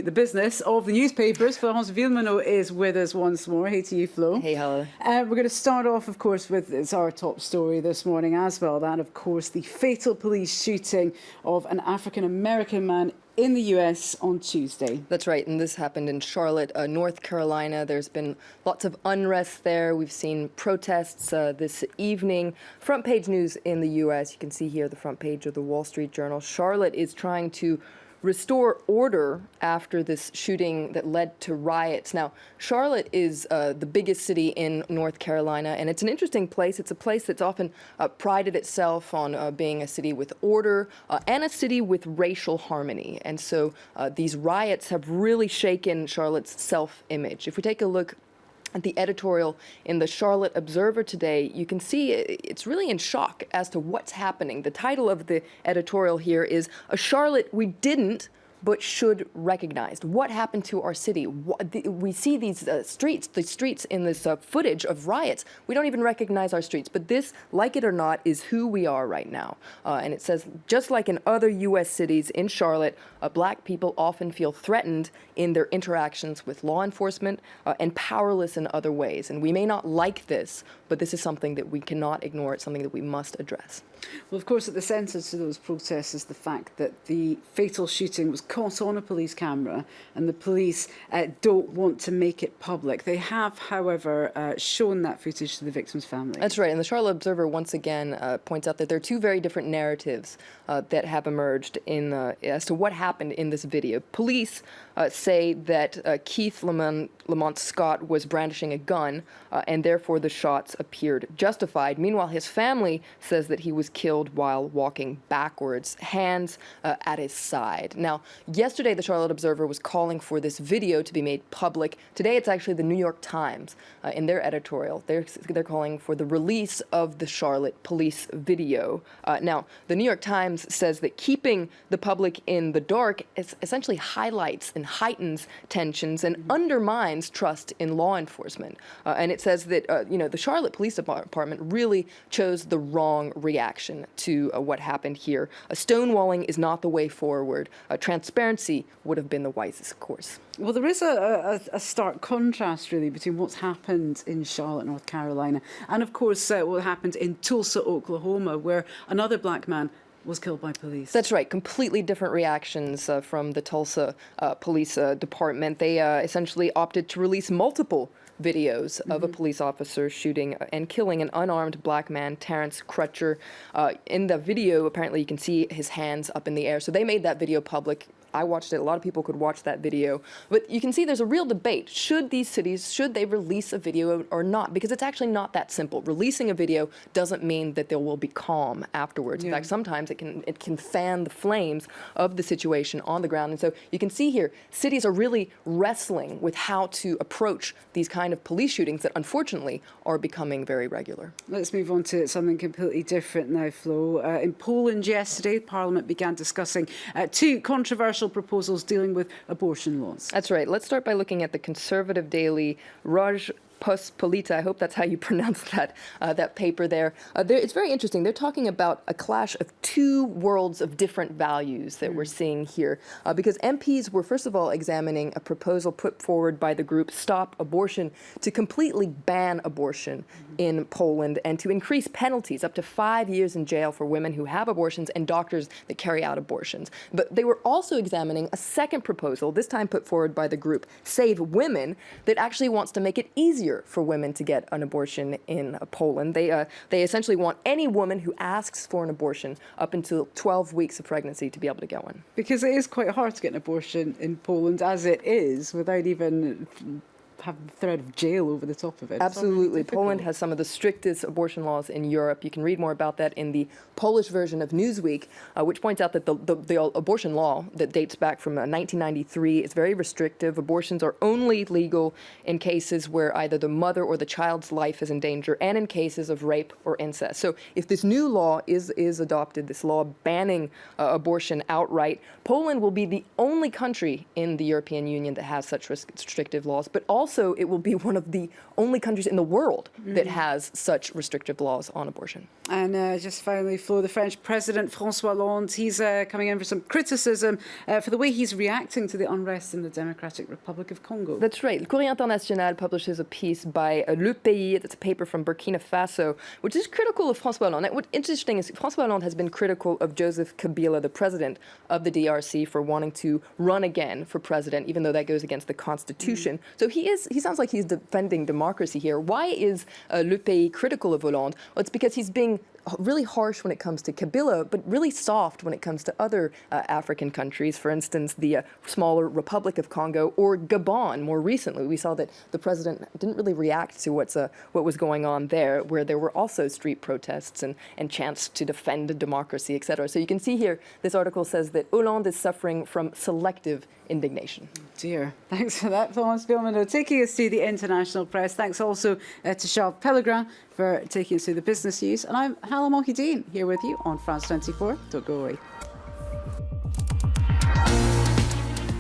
the business of the newspapers. Florence Villeminot is with us once more. Hey to you, Flo. Hey, hello. We're going to start off, of course, with it's our top story this morning as well. That, of course, the fatal police shooting of an African-American man in the US on Tuesday. That's right, and this happened in Charlotte, North Carolina. There's been lots of unrest there. We've seen protests this evening. Front page news in the US. You can see here the front page of the Wall Street Journal. Charlotte is trying to restore order after this shooting that led to riots. Now, Charlotte is the biggest city in North Carolina, and it's an interesting place. It's a place that's often prided itself on being a city with order and a city with racial harmony. And so these riots have really shaken Charlotte's self-image. If we take a look at the editorial in the Charlotte Observer today, you can see it's really in shock as to what's happening. The title of the editorial here is "A Charlotte We Didn't But Should Recognize." What happened to our city? We see these streets in this footage of riots. We don't even recognize our streets. But this, like it or not, is who we are right now. And it says, just like in other U.S. cities, in Charlotte, black people often feel threatened in their interactions with law enforcement and powerless in other ways. And we may not like this, but this is something that we cannot ignore. It's something that we must address. Well, of course, at the centre to those protests is the fact that the fatal shooting was caught on a police camera, and the police don't want to make it public. They have, however, shown that footage to the victim's family. That's right, and the Charlotte Observer once again points out that there are two very different narratives that have emerged as to what happened in this video. Police say that Keith Lamont Scott was brandishing a gun, and therefore the shots appeared justified. Meanwhile, his family says that he was killed while walking backwards, hands at his side. Now, yesterday the Charlotte Observer was calling for this video to be made public. Today it's actually the New York Times in their editorial. They're calling for the release of the Charlotte police video. Now, the New York Times says that keeping the public in the dark essentially highlights and heightens tensions and undermines trust in law enforcement. And it says that the Charlotte Police Department really chose the wrong reaction to what happened here. Stonewalling is not the way forward. Transparency would have been the wisest course. Well, there is a stark contrast, really, between what's happened in Charlotte, North Carolina, and, of course, what happened in Tulsa, Oklahoma, where another black man was killed by police. That's right. Completely different reactions from the Tulsa Police Department. They essentially opted to release multiple videos of a police officer shooting and killing an unarmed black man, Terrence Crutcher. In the video, apparently you can see his hands up in the air. So they made that video public. I watched it. A lot of people could watch that video. But you can see there's a real debate. Should these cities, should they release a video or not? Because it's actually not that simple. Releasing a video doesn't mean that there will be calm afterwards. In fact, sometimes it can fan the flames of the situation on the ground. And so you can see here, cities are really wrestling with how to approach these kind of police shootings that unfortunately are becoming very regular. Let's move on to something completely different now, Flo. In Poland yesterday, Parliament began discussing two controversial proposals dealing with abortion laws. That's right. Let's start by looking at the conservative daily Rzeczpospolita. I hope that's how you pronounce that paper there. It's very interesting. They're talking about a clash of two worlds of different values that we're seeing here. Because MPs were, first of all, examining a proposal put forward by the group Stop Abortion to completely ban abortion in Poland and to increase penalties up to 5 years in jail for women who have abortions and doctors that carry out abortions. But they were also examining a second proposal, this time put forward by the group Save Women, that actually wants to make it easier for women to get an abortion in Poland. They essentially want any woman who asks for an abortion up until 12 weeks of pregnancy to be able to get one. Because it is quite hard to get an abortion in Poland as it is without even have the threat of jail over the top of it. Absolutely. Poland has some of the strictest abortion laws in Europe. You can read more about that in the Polish version of Newsweek, which points out that the abortion law that dates back from 1993 is very restrictive. Abortions are only legal in cases where either the mother or the child's life is in danger and in cases of rape or incest. So if this new law is adopted, this law banning abortion outright, Poland will be the only country in the European Union that has such restrictive laws, but also also it will be one of the only countries in the world that has such restrictive laws on abortion. And just finally, Flo, the French President François Hollande, he's coming in for some criticism for the way he's reacting to the unrest in the Democratic Republic of Congo. That's right. Le Courrier International publishes a piece by Le Pays, that's a paper from Burkina Faso, which is critical of François Hollande. And what's interesting is François Hollande has been critical of Joseph Kabila, the president of the DRC, for wanting to run again for president, even though that goes against the constitution. So he sounds like he's defending democracy here. Why is Le Pays critical of Hollande? Well, it's because he's being really harsh when it comes to Kabila, but really soft when it comes to other African countries. For instance, the smaller Republic of Congo or Gabon. More recently, we saw that the president didn't really react to what was going on there, where there were also street protests and chants to defend democracy, etc. So you can see here, this article says that Hollande is suffering from selective indignation. Dear. Thanks for that, Florence Bielmano, taking us through the international press. Thanks also to Charles Pellegrin for taking us through the business news. And I'm Hala Mohideen here with you on France 24. Don't go away.